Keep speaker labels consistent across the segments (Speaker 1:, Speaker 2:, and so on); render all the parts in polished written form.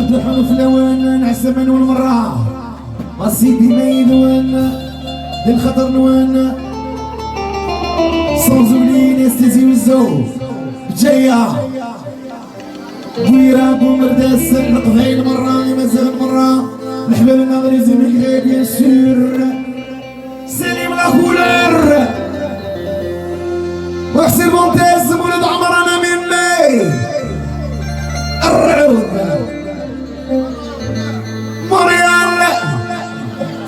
Speaker 1: عاود الحروف في الاوان نعسى منون مرة وسيدي ما يدوان للخطر نوان صوزولين يستزي والزوج جاية بويرة بومرداس القضايل مرة مازال مرة الحباب المغربي من الغيب يا سور سليم لاكولر وحسين مونتاز مولد عمر انا مني الرعود مريال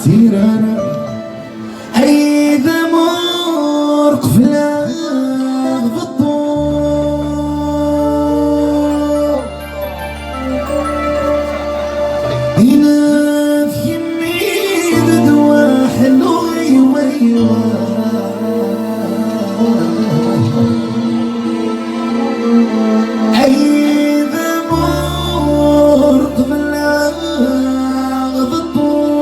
Speaker 1: تيرانا اي دمور قفلة بالطول هنا في يمين دوا حلو أي دمور قبل بالطول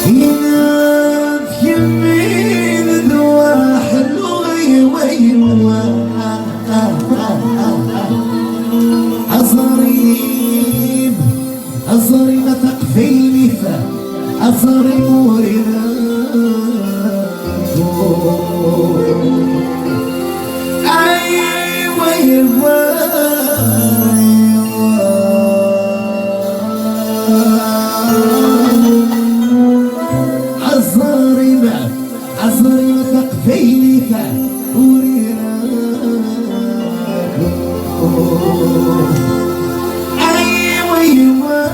Speaker 1: هنا في يمين دوا حلو أصريب أصريب تقفيني أصري مورينا أيوة يبا أصريب أصريب تقفيني مورينا أيوة يبا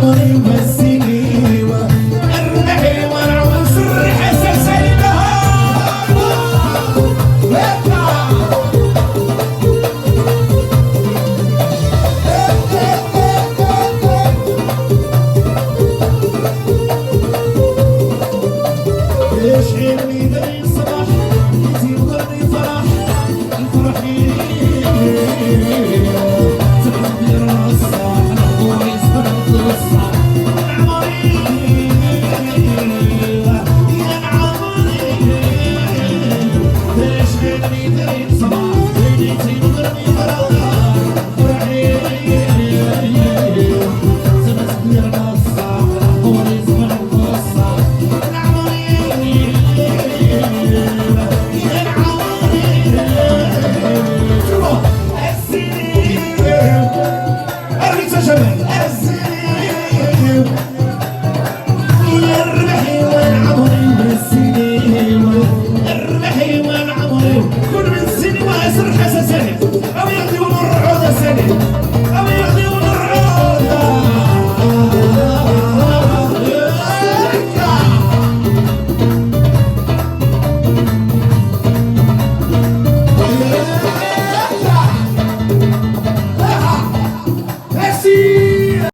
Speaker 1: عمري ومسيني واربحي والعمر سر حساسي لها يشعلني ذي الصباح يزيد ضربي فرح الفرح تقدر الصح الأخوة يصبر الصح عمري يا عمري يشعلني ذي الصباح يزيد ضربي فرح الفرح تقدر الصح الأخوة يصبر الصح اربحي والعمري كل من سني واسر حساسين